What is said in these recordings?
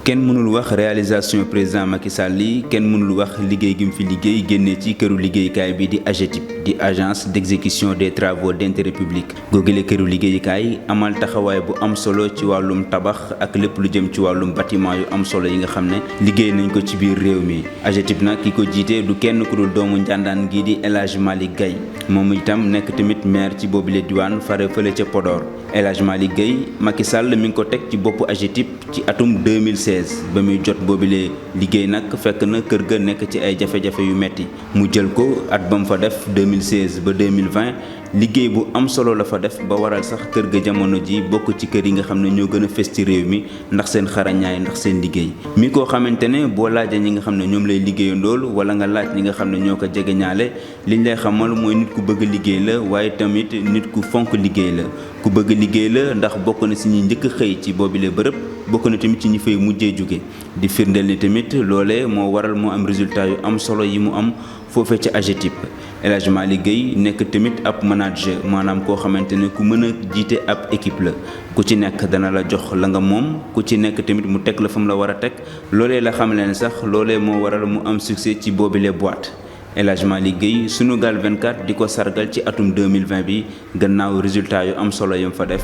kenn mënul wax réalisation président Macky Sall yi kenn mënul wax liggéey gi mu fi liggéey génnee ci këru liggéeykaay bi di AGETIP di agence d'exécution des travaux d'intérêt public googile këru liggéeykaay amal taxawaay bu am solo ci wàllum tabax ak lépp lu jëm ci wàllum bâtiment yu am solo yi nga xam ne liggéey nañ ko ci biir réew mi AGETIP nag ki ko jiite du kenn ku dul doomu njàndaan gi di El Hadj Malick Gueye moom itam nekk tamit maire ci boobile diwaan fare fële ca Podor El Hadj Malick Gueye Macky Sall mi ngi ko teg ci boppu AGETIP ci atum 2016 ba muy jot boobile liggéey nag fekk na kër ga nekk ci ay jafe-jafe yu metti mu jël ko at ba mu fa def 2016 ba 2020 liggéey bu am solo la fa def ba waral sax kër ga jamono ji bokk ci kër yi nga xam ne ñoo gën a fës ci réew mi ndax seen xarañaay ndax seen liggéey mi koo xamante ne boo laajee ñi nga xam ne ñoom lay liggéeyandool wala nga laaj ñi nga xam ne ñoo ko jege ñaale liñ lay xamal mooy nit ku bëgg liggéey la waaye tamit nit ku fonk liggéey la ku bëgg liggéey la ndax bokk na si ñi njëkk xëy ci boobile bërëb bokk na tamit ci ñi fay mujjee jóge di firndeel ni tamit loolee moo waral moo am résultat yu am solo yi mu am foofee ca AGETIP El Hadj Malick Gueye nekk tamit ab manager maanaam koo xamante ne ku mën a jiite ab équipe la ku ci nekk dana la jox la nga moom ku ci nekk tamit mu teg la fa mu la war a teg loolee la xam leen sax loolee moo waral mu am succès ci boobile boîte El Hadj Malick Gueye Sunugal 24 di ko sargal ci atum 2020 bi gannaaw résultat yu am solo yam fa def.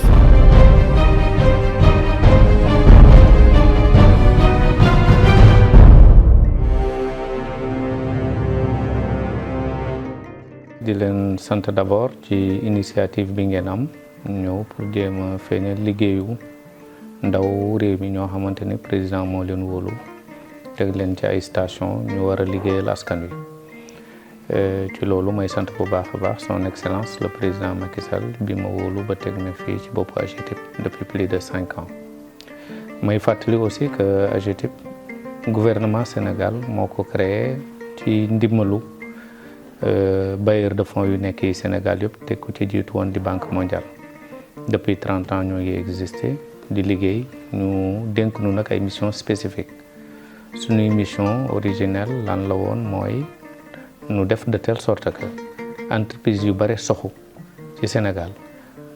di leen sant d'abord ci initiative bi ngeen am ñëw pour jéem a feeñal liggéeyu ndaw réew mi ñoo xamante ne président moo leen wóolu teg leen ci ay station ñu war a liggéeyal askan wi ci loolu may sant bu baax a baax son excellence le président Macky Sall bi ma wóolu ba teg ma fii ci boppu AGETIP depuis plus de 5 ans may fàttali aussi que AGETIP gouvernement Sénégal moo ko créé ci ndimbalu bailleur de fonds yu nekk yi Sénégal yëpp te ku ci jiitu woon di Banque mondiale depuis 30 ans ñoo ngi existé di liggéey ñu dénk nu nag ay mission spécifique suñuy mission originelle lan la woon mooy nu def de telle sorte que entreprise yu bare soxu ci Sénégal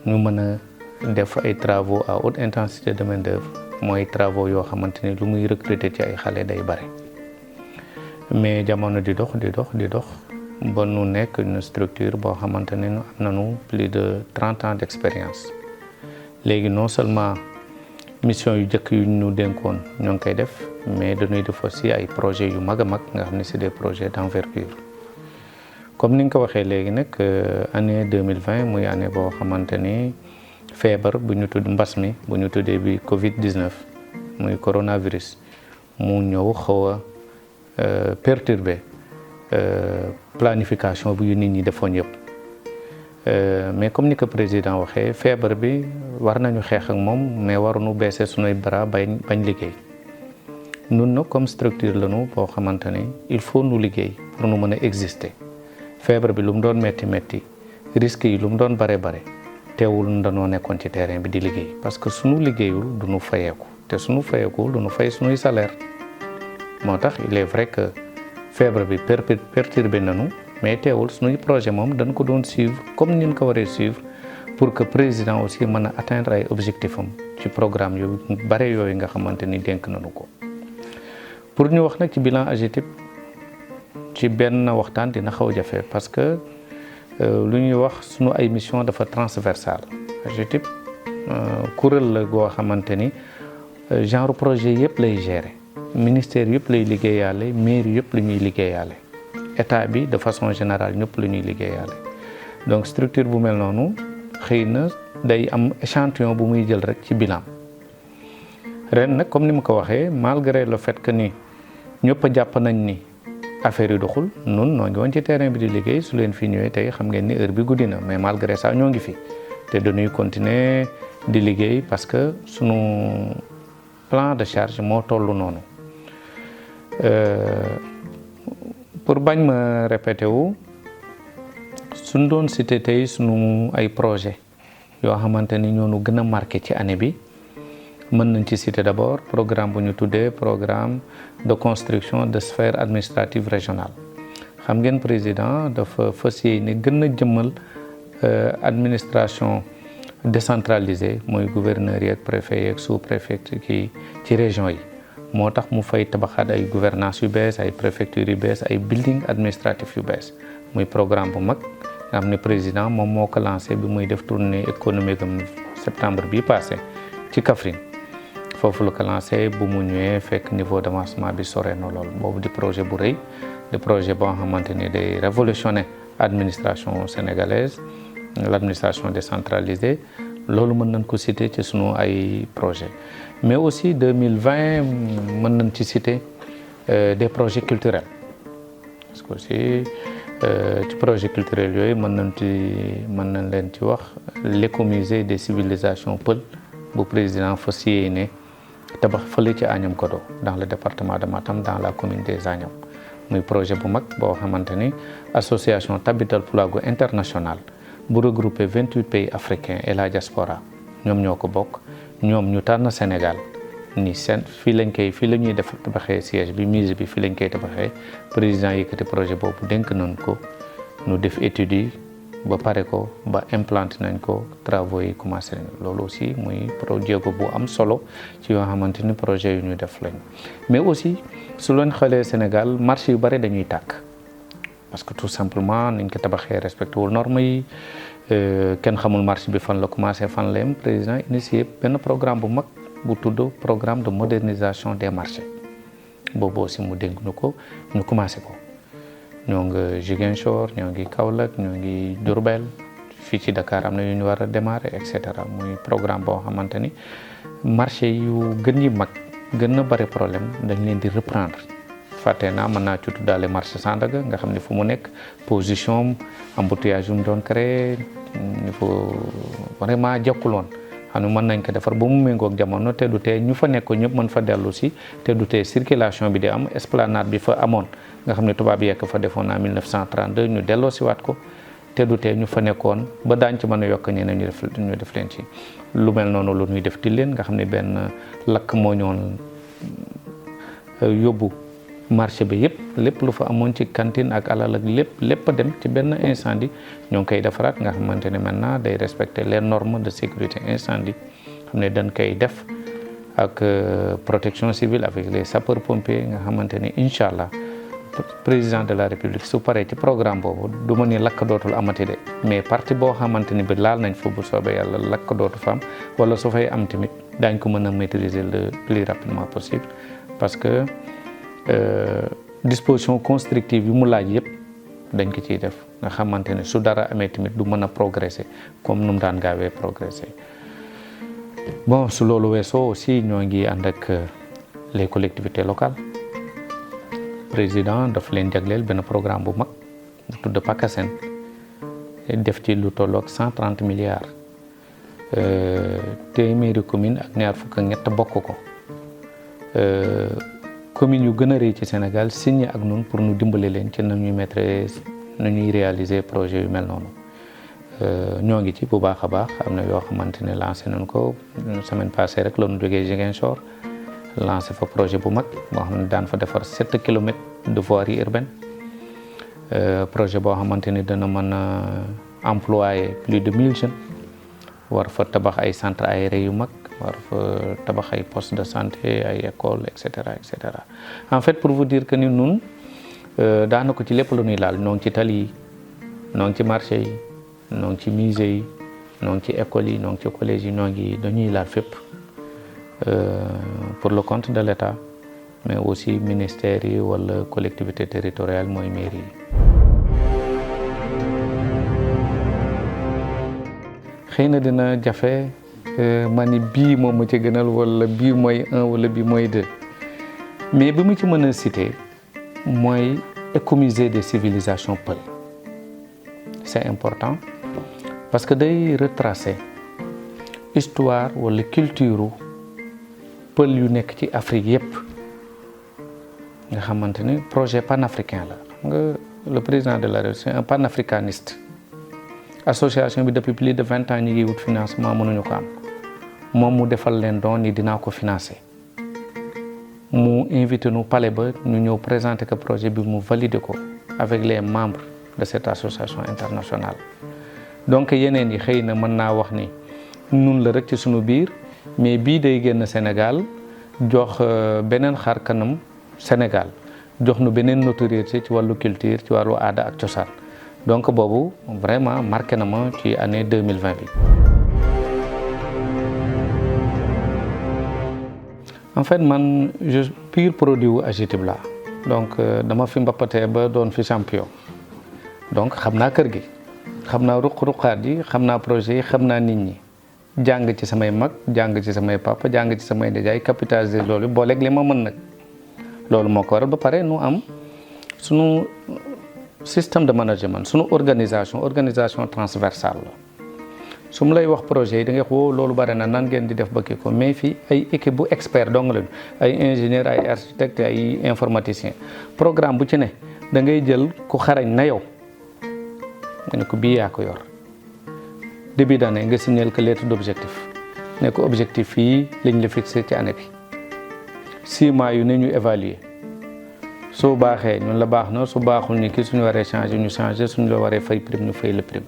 ñu mën a def ay travaux à haute intensité de main d'œuvre mooy travaux yoo xamante ni lu muy recruter ci ay xale day bare mais jamono di dox ba nu nekk une structure boo xamante ne am nañu plus de 30 ans d'expérience léegi non seulement mission yu jëkk yu ñu dénkoon ñoo ngi koy def mais dañuy def aussi ay projets yu mag a mag nga xam ne c'est des projets d'envergure comme ni nga ko waxee léegi nag année 2020 muy année boo xamante ni feebar bu ñu tudd mbas mi bu ñu tuddee bi Covid-19 muy coronavirus mu ñëw xaw a perturber planification bu yu nit ñi defoon yëpp mais comme ni ko président waxee feebar bi war nañu xeex ak moom mais waruñu baisser sunuy bras bañ liggéey nun nag comme structure lañu boo xamante ne il faut nu liggéey pour nu mën a exister feebar bi lu mu doon metti risques yi lu mu doon bare teewul danoo nekkoon ci terrain bi di liggéey parce que sunu liggéeyul du nu fayeeku te sunu fayeekul du nu fay sunuy salaire moo tax il est vrai que feebar bi perturbé nañu mais teewul suñuy projet moom dañ ko doon suivre comme ni ñu ko waree suivre pour que président aussi mën a atteindre ay objectifs am ci programme yu bare yooyu nga xamante ni dénk nañu ko. pour ñu wax nag ci bilan AGETIP ci benn waxtaan dina xaw a jafe parce que lu ñuy wax suñu ay mission dafa transversale AGETIP kuréel la goo xamante ni genre projet yëpp lay gérer. ministère yëpp lay liggéeyaale mairie yëpp la ñuy liggéeyaale état bi de façon générale ñëpp la ñuy liggéeyaale donc structure bu mel noonu xëy na day am échantillon bu muy jël rek ci bilan ren nag comme ni ma ko waxee malgré le fait que ni ñëpp a jàpp nañ ni affaire yi doxul nun noo ngi woon ci terrain bi di liggéey su leen fi ñëwee tey xam ngeen ni heure bi guddi na mais malgré ça ñoo ngi fi te dañuy continuer di liggéey parce que sunu plan de charge moo tollu noonu pour bañ ma répété wu suñ doon cité tey sunu ay projet yoo xamante ni ñoonu gën a marqué ci année bi mën nañ ci citer d'abord programme bu ñu tuddee programme de construction de sphère administrative régionale xam ngeen président dafa fas yéene gën a jëmmal administration décentralisée mooy gouverneur yi ak préfet yi ak sous-préfet kii ci région yi moo tax mu fay tabaxaat ay gouvernance yu bees ay préfecture yu bees ay building administratif yu bees muy programme bu mag nga xam ne président moom moo ko lancé bi muy def tournée économique am septembre bii passé ci Kaffrine foofu la ko lancé bu mu ñëwee fekk niveau d'avancement bi sore na lool boobu di projet bu rëy di projet boo xamante ni day révolutionner administration sénégalaise l'administration décentralisée loolu mën nañ ko citer ci sunu ay projet mais aussi 2020 mën nañ ci citer des projets culturels parce que aussi ci projet culturel yooyu mën nañ leen ci wax l'écomusée des civilisations Peul bu président fas yéene tabax fële ci Agnam Kodo dans le département de Matam dans la commune des Agnam muy projet bu mag boo xamante ni association Tabital Pulago internationale bu regroupé 28 pays africains et la diaspora ñoom ñoo ko bokk ñoom ñu tànn Sénégal ni seen fii la ñuy def tabaxee siège bi musée bi fii lañ koy tabaxee président yëkkati projet boobu dénk nañ ko ñu def études yi ba pare ko ba implanté nañ ko travaux yi commencé nañ loolu aussi muy jéego bu am solo ci yoo xamante ni projet yu ñu def lañ mais aussi su leen xoolee Sénégal marché yu bari dañuy tàkk parce que tout simplement niñ ko tabaxee respecté wul normes yi kenn xamul marché bi fan la commencé fan la yem président initié benn programme bu mag bu tudd programme de modernisation des marchés boobu aussi mu dénk nu ko ñu commencé ko ñoo ngi Ziguinchor ñoo ngi Kaolack ñoo ngi Diourbel fii ci Dakar am na yu ñu war a démarrer et cetera muy programme boo xamante ni marché yu gën yi mag gën na bari problème dañ leen di reprendre fàtte naa mën naa ci tuddaale marché Sandaga nga xam ne fu mu nekk position embouteillage yu mu doon créé il faut vraiment jokkuloon xam ne mën nañ ko defar ba mu méngoog jamono te du tee ñu fa nekk ñëpp mën fa dellu si te du tee circulation bi di am esplanade bi fa amoon nga xam ne tubaab yekk fa defoon en 1932 ñu delloo si waat ko te du tee ñu fa nekkoon ba daañ ci mën a yokk ñeneen ñu def leen ci lu mel noonu lu ñuy def Tilène nga xam ne benn lakk moo ñoon yóbbu marché bi yëpp lépp lu fa amoon ci cantine ak alal ak lépp dem ci benn incendie ñoo ngi koy defaraat nga xamante ne maintenant day respecter les normes de sécurité incendie xam ne dañ koy def ak protection civile avec les sapeurs pompiers nga xamante ne incha allah président de la république su paree ci programme boobu du ma ni lakk dootul amati de mais partie boo xamante ni bi laal nañ fa bu soobee yàlla lakk dootu fa am wala su fay am tamit daañ ko mën a maîtriser le plus rapidement possible parce que disposition constructive yi mu laaj yëpp dañ ko ciy def nga xamante ne su dara amee tamit du mën a progresser comme nu mu daan gaawee progresser bon su loolu weesoo aussi ñoo ngi ànd ak les collectivités locales président daf leen jagleel benn programme bu mag bu tudd PACASEN def ci lu tolloog 130 milliards téeméeri commune ak ñaar fukk ak ñett bokk ko commune yu gën a rëy ci Sénégal signé ak ñun pour ñu dimbale leen ci nañuy nañuy réaliser projet yu mel noonu ñoo ngi ci bu baax a baax am na yoo xamante ne lancé nañ ko semaine passée rek la ñu jógee Ziguinchor lancé fa projet bu mag boo xam ne daan fa defar 7 kilomètres de voirie urbaine projet boo xamante ni dana mën a employer plus de 1000 jeunes war fa tabax ay centres aérés yu mag war fa tabax ay postes de santé ay écoles et cetera et cetera en fait pour vous dire que ni ñun daanaka ci lépp lu ñuy laal ñoo ngi ci tali yi ñoo ngi ci marché yi ñoo ngi ci musée yi ñoo ngi ci écoles yi ñoo ngi ci collèges yi dañuy laal fépp pour le compte de l'État mais aussi ministères yi wala collectivité territoriale mooy mairie yi. xëy na dina jafe ma ni bii moom ma ci gënal wala bii mooy 1 wala bii mooy 2 mais bi mu ci mën a citer mooy écomusée des civilisations Peul. C'est important parce que day retracer histoire wala culture Peul yu nekk ci Afrique yépp nga xamante ni projet panafricain la xam nga le président de la République c'est un panafricaniste association bi depuis plus de 20 ans ñi ngi wut financement mënuñu ko am moom mu defal leen doon ni dinaa ko financer mu invité nu palais ba ñu ñëw présenter que projet bi mu valider ko avec les membres de cette association internationale donc yeneen yi xëy na mën naa wax ni nun la rek ci sunu biir mais bii day génn Sénégal jox beneen xar kanam Sénégal jox nu beneen notoriété ci wàllu culture ci wàllu aada ak cosaan donc boobu vraiment marqué na ma ci année 2020 bi. En fait man je pur produit wu AGETIP la donc dama fi mbappatee ba doon fi champion donc xam naa kër gi xam naa ruq-ruqaat yi xam naa projet yi xam naa nit ñi jàng ci samay mag jàng ci samay papa jàng ci samay nijaay capitaliser loolu booleeg li ma mën nag loolu moo ko waral ba pare nu am sunu système de management sunu organisation transversale la su mu lay wax projet yi da ngay wax woo loolu bare na nan ngeen di def ba kii ko mais fii ay équipe bu expert dong lañu ay ingénieur ay architecte ay informaticien programme bu ci ne da ngay jël ku xarañ na yow nga ne ko bii yaa ko yor début d'année nga signal que lettre d'objectif ne ko objectif fii lañ la fixé ci année bi 6 mois yu ne ñu évaluer soo baaxee ñun la baax na su baaxul ni kii suñu waree changer ñu changer suñu la waree fay prime ñu fay la prime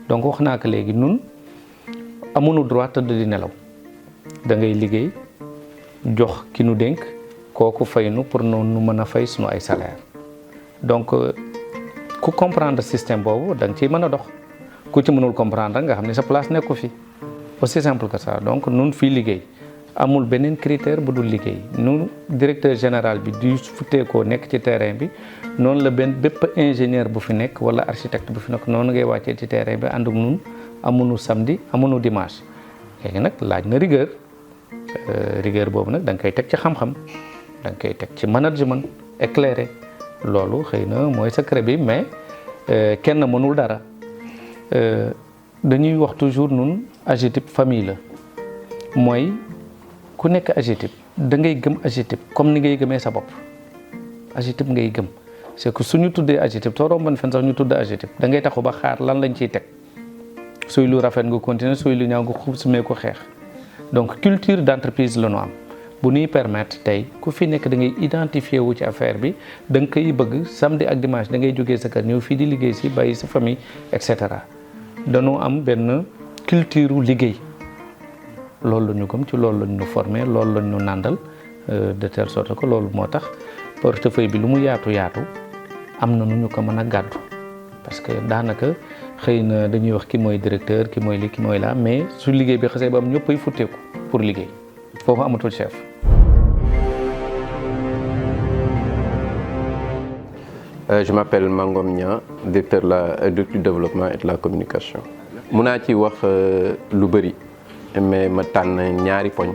donc wax naa ko léegi nun amuñu droit tëdd di nelaw da ngay liggéey jox ki nu dénk kooku fay nu pour noonu nu mën a fay suñu ay salaire donc ku comprendre système boobu da nga ciy mën a dox ku ci mënul comprendre nga xam ne sa place nekku fi aussi simple que ça donc nun fii liggéey amul beneen critère bu dul liggéey nu directeur général bi du futteekoo nekk ci terrain bi noonu la bépp ingénieur bu fi nekk wala architecte bu fi nekk noonu ngay wàccee ci terrain bi ànd ak nun amuñu samedi amuñu dimanche léegi nag laaj na rigueur boobu nag da nga koy teg ci xam-xam da nga koy teg ci management éclairé loolu xëy na mooy secret bi mais kenn mënul dara dañuy wax toujours nun AGETIP famille la mooy ku nekk AGETIP da ngay gëm AGETIP comme ni ngay gëmee sa bopp AGETIP ngay gëm c'est que suñu tuddee AGETIP soo romboon fen sax ñu tudd AGETIP da ngay taxu ba xaar lan lañ ciy teg suy lu rafet nga continuer suy lu ñaaw nga xub sumee ko xeex donc culture d'entreprise la ñu am bu ñuy permettre tey ku fi nekk da ngay identifier wu ci affaire bi da nga koy bëgg samedi ak dimanche da ngay jógee sa kër ñëw fii di liggéey si bàyyi sa famille et cetera dañoo am benn culture liggéey loolu la ñu gëm ci loolu la ñu formé loolu la ñu nàndal de telle sorte que loolu moo tax portefeuille bi lu mu yaatu am na nu ñu ko mën a gàddu parce que daanaka xëy na dañuy wax ki mooy directeur ki mooy li ki mooy la mais su liggéey bi xasee ba am ñëppay futteeku pour liggéey foofu amatul chef. Je m'appelle Mangom Nia, directeur du développement et de la communication. mun naa ci wax lu bëri mais ma tànn ñaari poñ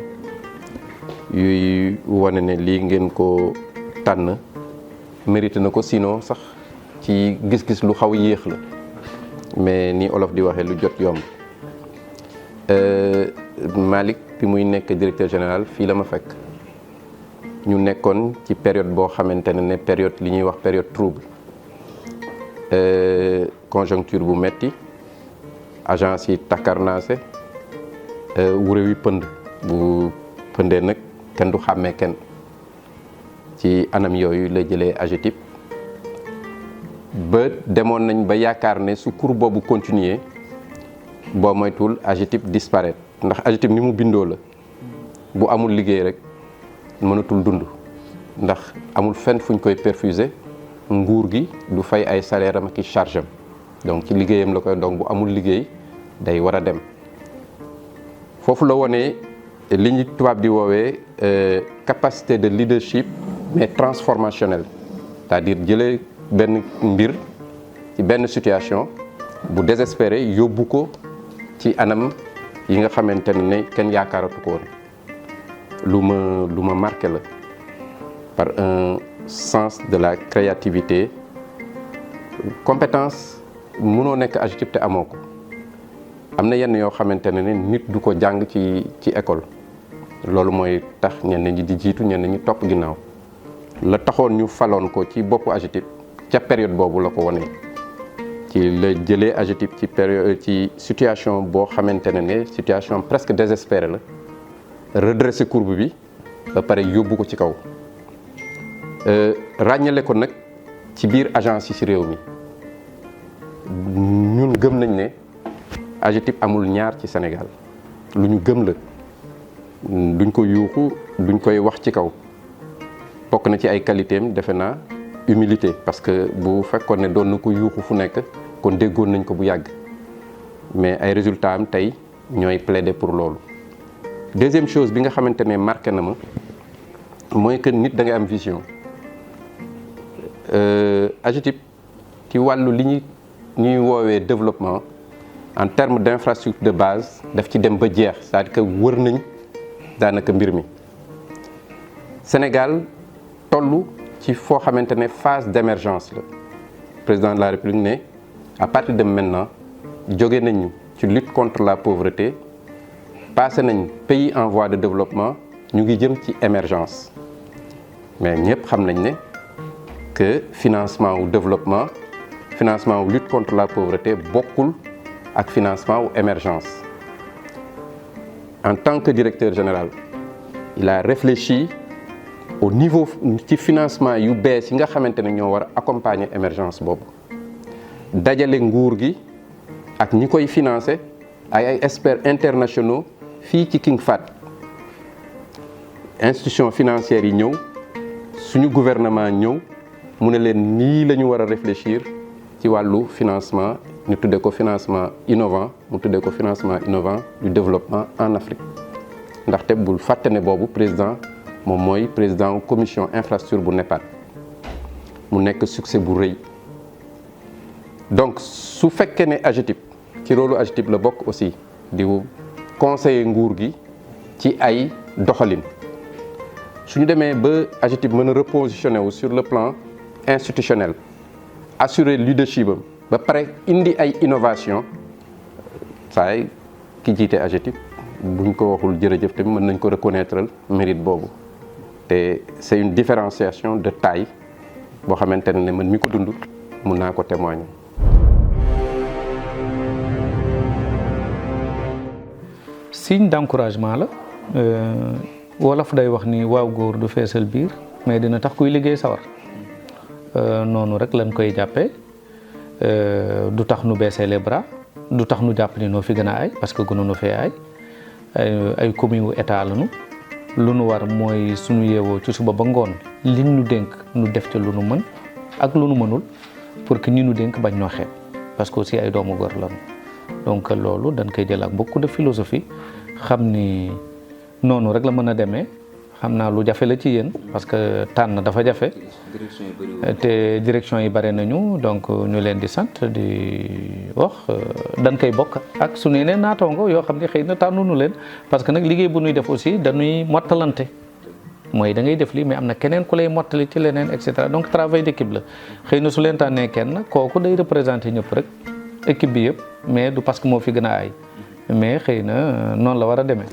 yuy wane ne lii ngeen ko tànn mérité na ko sinon sax ci gis-gis lu xaw yéex la mais ni olof di waxee lu jot yomb Malick bi muy nekk directeur général fii la ma fekk ñu nekkoon ci période boo xamante ne période li ñuy wax période trouble conjoncture bu metti agence yi takkarnaase wuré wi pënd bu pëndee nag kenn du xàmmee kenn ci anam yooyu la jëlee AGETIP ba demoon nañ ba yaakaar ne su cours boobu continuer boo moytuwul AGETIP disparaître ndax AGETIP ni mu bindoo la bu amul liggéey rek mënatul dund ndax amul fenn fuñ koy perfuser nguur gi du fay ay salaire am ak i charge am donc ci liggéeyam la koy donc bu amul liggéey day war a dem foofu la wone li ñu tubaab di woowee capacité de leadership mais transformationnelle c'est-à-dire jëlee benn mbir ci benn situation bu désespéré yóbbu ko ci anam yi nga xamante ne kenn yaakaaratu ko woon lu ma marqué la par un sens de la créativité compétence mënoo nekk AGETIP te amoo ko am na yenn yoo xamante ne nit du ko jàng ci école loolu mooy tax ñenn ñi di jiitu ñenn ñi topp ginnaaw la taxoon ñu faloon ko ci boppu AGETIP ca période boobu la ko wone ci la jëlee AGETIP ci période ci situation boo xamante ne situation presque désespérée la redresser courbe bi ba pare yóbbu ko ci kaw ràññale ko nag ci biir agence yi ci réew mi ñun gëm nañ ne AGETIP amul ñaar ci Sénégal lu ñu gëm la duñ ko yuuxu duñ koy wax ci kaw bokk na ci ay qualité am defe naa humilité parce que bu fekkoon ne doon na ko yuuxu fu nekk kon déggoon nañ ko bu yàgg mais ay résultats am tey ñooy plaider pour loolu. deuxième chose bi nga xamante ne marqué na ma mooy que nit da ngay am vision AGETIP ci wàllu li ñuy woowee développement en termes d'infrastructure de base daf ci dem ba jeex c'est-à-dire que wër nañ daanaka mbir mi. Sénégal toll ci foo xamante ne phase d'émergence la président de la République ne à partir de maintenant jóge nañu ci lutte contre la pauvreté passé nañ pays en voie de développement ñu ngi jëm ci émergence mais ñëpp xam nañ ne que financement wu développement financement wu lutte contre la pauvreté bokkul ak financement wu émergence. En tant que directeur général il a réfléchi au niveau ci financement yu bees yi nga xamante ne ñoo war a accompagner émergence boobu dajale nguur gi ak ñi koy financer ay experts internationaux fii ci King Fahd institution financière yi ñëw suñu gouvernement ñëw mu ne leen nii la ñu war a réfléchir ci wàllu financement ñu tuddee ko financement innovant mu tuddee ko financement innovant du développement en Afrique ndaxte bul fàtte ne boobu président moom mooy président commission infrastructure bu NEPAD mu nekk succès bu rëy donc su fekkee ne AGETIP ci rôle AGETIP la bokk aussi di conseiller nguur gi ci ay doxalin suñu demee ba AGETIP mën a repositionner wu sur le plan institutionnel assurer leadership am ba pare indi ay innovation saay ki jiite AGETIP buñ ko waxul jërëjëf tamit mën nañ ko reconnaître mérite boobu te c'est une différenciation de taille boo xamante ne man mi ko dund mun naa ko témoigner. signe d'encouragement la wolof day wax ni waaw góor du feesal biir mais dina tax kuy liggéey sawar noonu rek lañ koy jàppee du tax nu baisser les bras du tax nu jàpp ni noo fi gën a ay parce que gënoon fee ay commune wu état lañu lu nu war mooy suñu yeewoo ci suba ba ngoon li ñu dénk nu def ci lu nu mën ak lu nu mënul pour que ñi nu dénk bañ ñoo xeeb parce que aussi ay doomu góor lañu donc loolu dañ koy jël ak beaucoup de philosophie xam ni noonu rek la mën a demee xam naa lu jafe la ci yéen parce que tànn dafa jafe te direction yi bare nañu donc ñu leen di sant di wax dañ koy bokk ak suñu yeneen naataango yoo xam ne xëy na tànnunu leen parce que nag liggéey bu ñuy def aussi dañuy mottalante mooy da ngay def lii mais am na keneen ku lay mottali ci leneen et cetera donc travail d'équipe la xëy na su leen tànnee kenn kooku day représenter ñëpp rek équipe bi yëpp mais du parce que moo fi gën a aay mais xëy na noonu la war a demee.